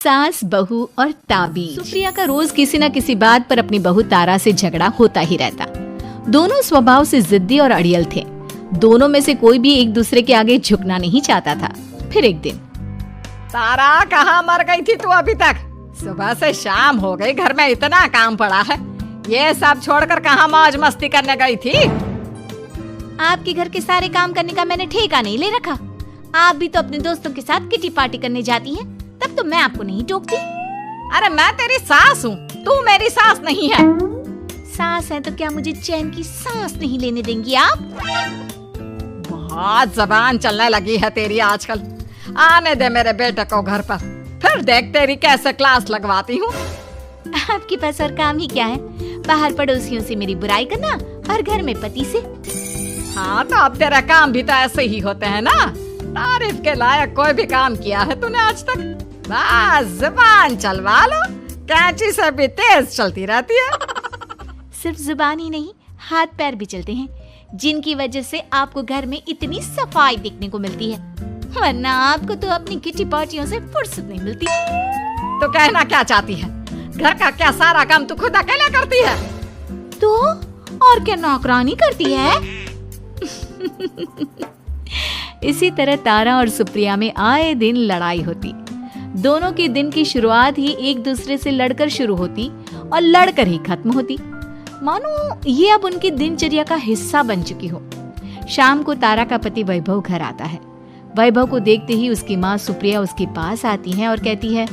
सास, बहू और ताबीज। सुप्रिया का रोज किसी न किसी बात पर अपनी बहू तारा से झगड़ा होता ही रहता। दोनों स्वभाव से जिद्दी और अड़ियल थे। दोनों में से कोई भी एक दूसरे के आगे झुकना नहीं चाहता था। फिर एक दिन, तारा कहाँ मर गई थी तू अभी तक? सुबह से शाम हो गई, घर में इतना काम पड़ा है, ये सब छोड़कर कहाँ मौज मस्ती करने गई थी? आपके घर के सारे काम करने का मैंने ठेका नहीं ले रखा। आप भी तो अपने दोस्तों के साथ किटी पार्टी करने जाती हैं, तब तो मैं आपको नहीं टोकती। अरे मैं तेरी सास हूँ, तू मेरी सास नहीं है। सास है तो क्या मुझे चैन की सांस नहीं लेने देंगी आप? बहुत जबान चलने लगी है तेरी आजकल। आने दे मेरे बेटे को घर पर, फिर देख तेरी कैसे क्लास लगवाती हूँ। आपके पास और काम ही क्या है? बाहर पड़ोसियों से मेरी बुराई करना और घर में पति से। हाँ तो अब तेरा काम भी तो ऐसे ही होते हैं ना। तारीफ के लायक कोई भी काम किया है तूने आज तक? बस जुबान चलवा लो, कैंची से भी तेज चलती रहती है। सिर्फ जुबान ही नहीं, हाथ पैर भी चलते हैं, जिनकी वजह से आपको घर में इतनी सफाई देखने को मिलती है, वरना आपको तो अपनी किटी पार्टियों से फुर्सत नहीं मिलती। तो कहना क्या चाहती है? घर का क्या सारा काम तू खुद अकेला करती है? तो और क्या नौकरानी करती है? इसी तरह तारा और सुप्रिया में आए दिन लड़ाई होती। दोनों के दिन की शुरुआत ही एक दूसरे से लड़कर शुरू होती और लड़कर ही खत्म होती, मानो ये अब उनकी दिनचर्या का हिस्सा बन चुकी हो। शाम को तारा का पति वैभव घर आता है। वैभव को देखते ही उसकी माँ सुप्रिया उसके पास आती है और कहती है,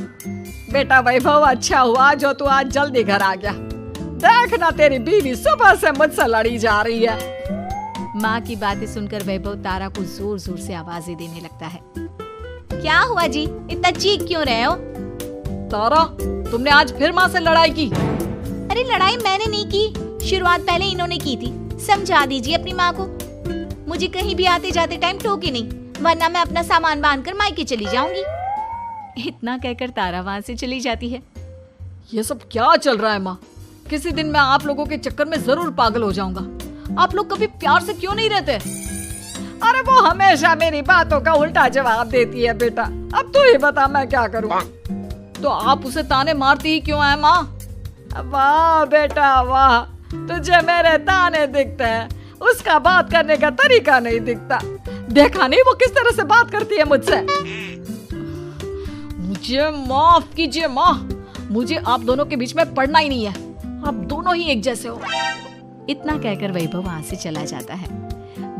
बेटा वैभव, अच्छा हुआ जो तू आज जल्दी घर आ गया। देखना तेरी बीवी सुबह से मुझसे लड़ी जा रही है। माँ की बातें सुनकर वैभव तारा को जोर जोर से आवाजें देने लगता है। क्या हुआ जी, इतना चीख क्यों रहे हो? तारा, तुमने आज फिर माँ से लड़ाई की? अरे लड़ाई मैंने नहीं की, शुरुआत पहले इन्होंने की थी। समझा दीजिए अपनी माँ को। मुझे कहीं भी आते जाते टाइम टोके नहीं, वरना मैं अपना सामान बांधकर मायके चली जाऊंगी। इतना कहकर तारा वहाँ से चली जाती है। ये सब क्या चल रहा है माँ? किसी दिन मैं आप लोगों के चक्कर में जरूर पागल हो जाऊंगा। आप लोग कभी प्यार से क्यों नहीं रहते? अरे वो हमेशा मेरी बातों का उल्टा जवाब देती है बेटा। अब तू ही बता मैं क्या करूं? तो आप उसे ताने मारती ही क्यों है माँ? वाह बेटा वाह, तुझे मेरे ताने दिखते हैं, उसका बात करने का तरीका नहीं दिखता। देखा नहीं वो किस तरह से बात करती है मुझसे। मुझे माफ कीजिए माँ, मुझे आप दोनों के बीच में पड़ना ही नहीं है। आप दोनों ही एक जैसे हो। इतना कहकर वैभव वहाँ से चला जाता है।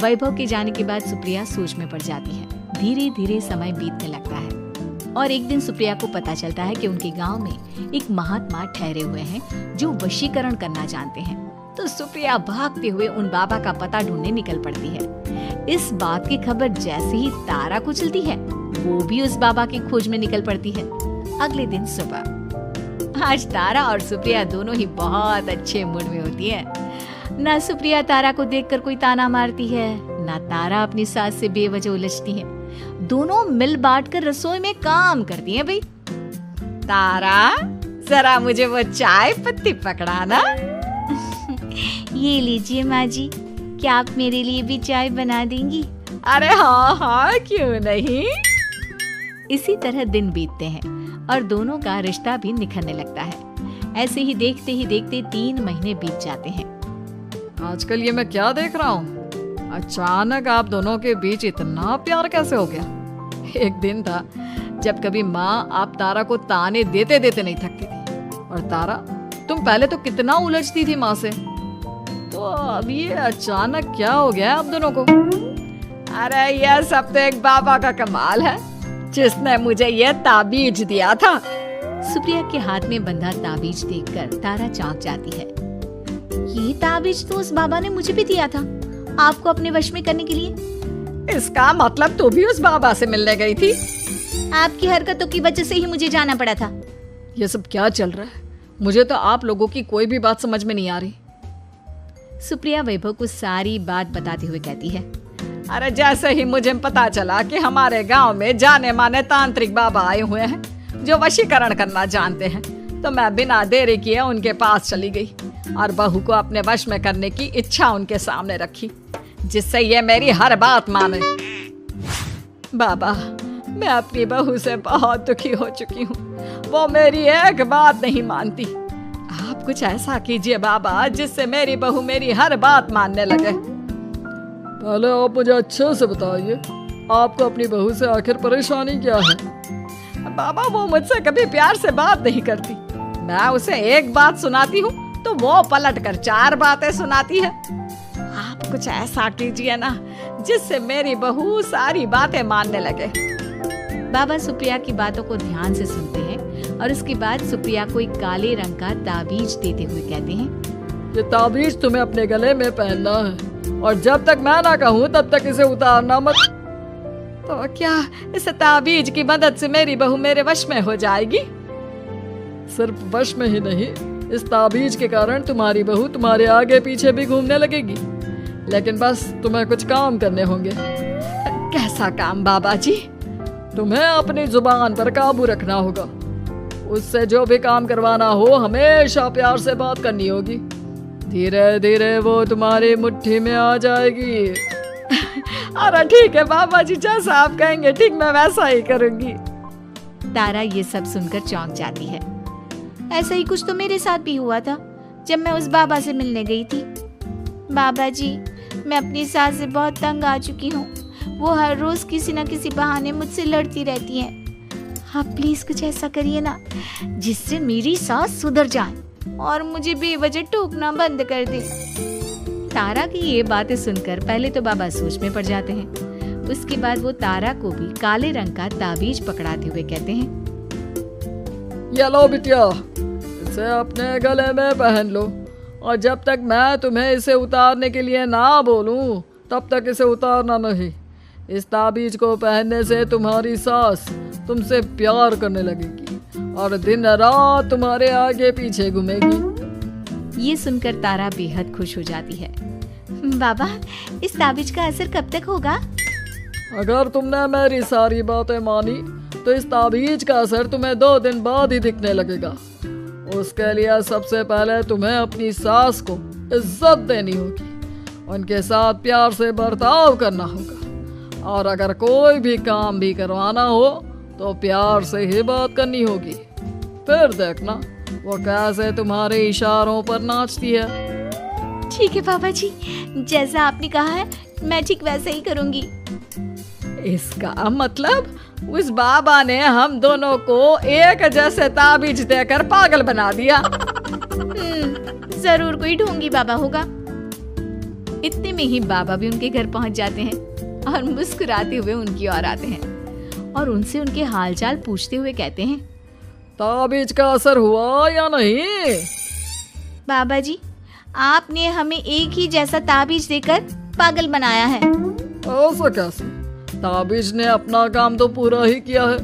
वैभव के जाने के बाद सुप्रिया सोच में पड़ जाती है। धीरे धीरे समय बीतने लगता है और एक दिन सुप्रिया को पता चलता है कि उनके गांव में एक महात्मा ठहरे हुए हैं जो वशीकरण करना जानते हैं। तो सुप्रिया भागते हुए उन बाबा का पता ढूंढने निकल पड़ती है। इस बात की खबर जैसे ही तारा को चलती है, वो भी उस बाबा की खोज में निकल पड़ती है। अगले दिन सुबह, आज तारा और सुप्रिया दोनों ही बहुत अच्छे मूड में होती है। ना सुप्रिया तारा को देखकर कोई ताना मारती है, ना तारा अपनी सास से बेवजह उलझती है। दोनों मिल बांट कर रसोई में काम करती हैं। भाई तारा, जरा मुझे वो चाय पत्ती पकड़ाना। ये लीजिए माँ जी, क्या आप मेरे लिए भी चाय बना देंगी? अरे हाँ हाँ, क्यों नहीं। इसी तरह दिन बीतते हैं और दोनों का रिश्ता भी निखरने लगता है। ऐसे ही देखते 3 महीने बीत जाते हैं। आजकल ये मैं क्या देख रहा हूँ? अचानक आप दोनों के बीच इतना प्यार कैसे हो गया? एक दिन था जब कभी माँ आप तारा को ताने देते देते नहीं थकती थी, और तारा तुम पहले तो कितना उलझती थी माँ से, तो अब ये अचानक क्या हो गया आप दोनों को? अरे यह सब तो एक बाबा का कमाल है, जिसने मुझे ये ताबीज दिया था। सुप्रिया के हाथ में बंधा ताबीज देखकर तारा चौंक जाती है। ये ताबीज तो उस बाबा ने मुझे भी दिया था, आपको अपने वश में करने के लिए। इसका मतलब तू भी उस बाबा से मिलने गई थी? आपकी हरकतों की वजह से ही मुझे जाना पड़ा था। ये सब क्या चल रहा है? मुझे तो आप लोगों की कोई भी बात समझ में नहीं आ रही। सुप्रिया वैभव को सारी बात बताते हुए कहती है, अरे जैसे ही मुझे पता चला कि हमारे गांव में जाने माने तांत्रिक बाबा आए हुए हैं जो वशीकरण करना जानते हैं, तो मैं बिना देरी किए उनके पास चली गई और बहू को अपने वश में करने की इच्छा उनके सामने रखी, जिससे ये मेरी हर बात माने। बाबा, मैं अपनी बहू से बहुत दुखी हो चुकी हूँ। वो मेरी एक बात नहीं मानती। आप कुछ ऐसा कीजिए बाबा जिससे मेरी बहू मेरी हर बात मानने लगे। पहले आप मुझे अच्छे से बताइए, आपको अपनी बहू से आखिर परेशानी क्या है? बाबा वो मुझसे कभी प्यार से बात नहीं करती। मैं उसे एक बात सुनाती हूँ तो वो पलट कर 4 बातें सुनाती है। आप कुछ ऐसा कीजिए ना जिससे मेरी बहू सारी बातें मानने लगे। बाबा सुप्रिया की बातों को ध्यान से सुनते हैं और उसके बाद सुप्रिया को एक काले रंग का ताबीज देते हुए कहते हैं, ये ताबीज तुम्हें अपने गले में पहनना है और जब तक मैं ना कहूँ तब तक इसे उतारना मत। तो क्या इस ताबीज की मदद से मेरी बहू मेरे वश में हो जाएगी? सिर्फ वश में ही नहीं, इस ताबीज के कारण तुम्हारी बहू तुम्हारे आगे पीछे भी घूमने लगेगी। लेकिन बस तुम्हें कुछ काम करने होंगे। कैसा काम बाबा जी? तुम्हें अपनी जुबान पर काबू रखना होगा। उससे जो भी काम करवाना हो हमेशा प्यार से बात करनी होगी। धीरे धीरे वो तुम्हारी मुट्ठी में आ जाएगी। अरे ठीक है बाबा जी, जैसा आप कहेंगे ठीक मैं वैसा ही करूंगी। तारा ये सब सुनकर चौंक जाती है। ऐसा ही कुछ तो मेरे साथ भी हुआ था जब मैं उस बाबा से मिलने गई थी। बाबा जी, मैं अपनी सास से बहुत तंग आ चुकी हूँ। वो हर रोज किसी न किसी बहाने मुझसे लड़ती रहती हैं। आप प्लीज कुछ ऐसा करिए ना जिससे मेरी सास सुधर जाए और मुझे बेवजह टोकना बंद कर दे। तारा की ये बातें सुनकर पहले तो बाबा सोच में पड़ जाते हैं। उसके बाद वो तारा को भी काले रंग का ताबीज पकड़ाते हुए कहते हैं, ये लो बिटिया, इसे अपने गले में पहन लो और जब तक मैं तुम्हें इसे उतारने के लिए ना बोलूं तब तक इसे उतारना नहीं। इस ताबीज को पहनने से तुम्हारी सास तुमसे प्यार करने लगेगी और दिन रात तुम्हारे आगे पीछे घूमेगी। ये सुनकर तारा बेहद खुश हो जाती है। बाबा, इस ताबीज का असर कब तक होगा? अगर तुमने मेरी सारी बातें मानी तो इस ताबीज का असर तुम्हें 2 दिन बाद ही दिखने लगेगा। उसके लिए सबसे पहले तुम्हें अपनी सास को इज्जत देनी होगी, उनके साथ प्यार से बर्ताव करना होगा और अगर कोई भी काम भी करवाना हो तो प्यार से ही बात करनी होगी। फिर देखना वो कैसे तुम्हारे इशारों पर नाचती है। ठीक है बाबा जी, जैसा आपने कहा है मैं ठीक वैसे ही करूंगी। इसका मतलब उस बाबा ने हम दोनों को एक जैसे ताबीज देकर पागल बना दिया। जरूर कोई ढोंगी बाबा होगा। इतने में ही बाबा भी उनके घर पहुंच जाते हैं और मुस्कुराते हुए उनकी ओर आते हैं और उनसे उनके हालचाल पूछते हुए कहते हैं, ताबीज का असर हुआ या नहीं? बाबा जी, आपने हमें एक ही जैसा ताबीज देकर पागल बनाया है। ऐसा कैसे? ताबीज ने अपना काम तो पूरा ही किया है।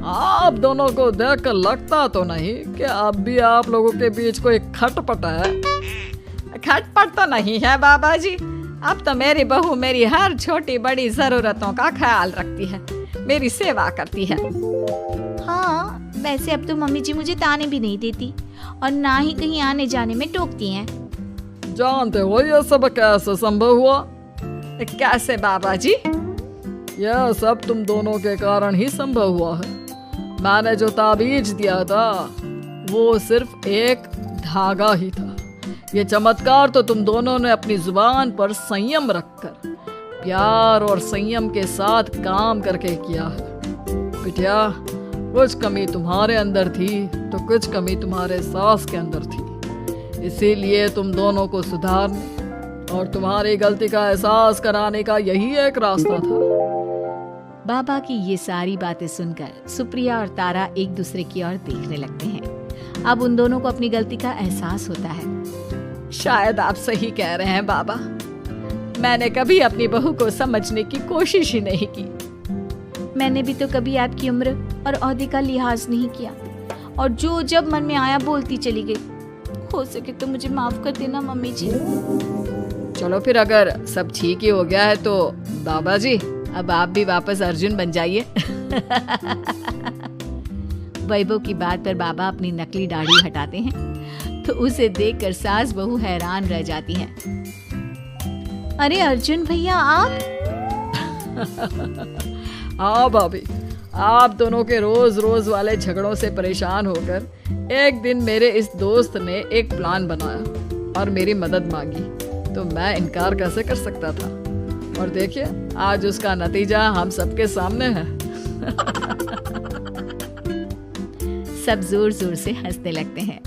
आप दोनों को देखकर लगता तो नहीं कि अब भी आप लोगों के बीच कोई खटपट है। खटपट तो नहीं है बाबा जी। अब तो मेरी बहू मेरी हर छोटी बड़ी जरूरतों का ख्याल रखती है, मेरी सेवा करती है। हाँ, वैसे अब तो मम्मी जी मुझे ताने भी नहीं देती और ना ही कहीं आने जाने में टोकती हैं। जानते हो ये सब कैसे संभव हुआ? कैसे बाबा जी? यह सब तुम दोनों के कारण ही संभव हुआ है। मैंने जो ताबीज दिया था वो सिर्फ एक धागा ही था। ये चमत्कार तो तुम दोनों ने अपनी जुबान पर संयम रखकर प्यार और संयम के साथ काम करके किया है। बिटिया, कुछ कमी तुम्हारे अंदर थी तो कुछ कमी तुम्हारे सास के अंदर थी। इसीलिए तुम दोनों को सुधारने और तुम्हारी गलती का एहसास कराने का यही एक रास्ता था। बाबा की ये सारी बातें सुनकर सुप्रिया और तारा एक दूसरे की ओर देखने लगते हैं। अब उन दोनों को अपनी गलती का एहसास होता है। शायद आप सही कह रहे हैं बाबा। मैंने कभी अपनी बहू को समझने की कोशिश ही नहीं की। मैंने भी तो कभी आपकी उम्र और ओहदे का लिहाज नहीं किया और जो जब मन में आया बोलती चली गई। हो सके तो मुझे माफ कर देना मम्मी जी। चलो फिर, अगर सब ठीक ही हो गया है तो बाबा जी अब आप भी वापस अर्जुन बन जाइए। वैभव की बात पर बाबा अपनी नकली दाढ़ी हटाते हैं तो उसे देखकर सास बहू हैरान रह जाती हैं। अरे अर्जुन भैया, आप? हाँ भाभी, आप दोनों के रोज रोज वाले झगड़ों से परेशान होकर एक दिन मेरे इस दोस्त ने एक प्लान बनाया और मेरी मदद मांगी, तो मैं इनकार कैसे कर सकता था। और देखिए आज उसका नतीजा हम सबके सामने है। सब जोर जोर से हंसने लगते हैं।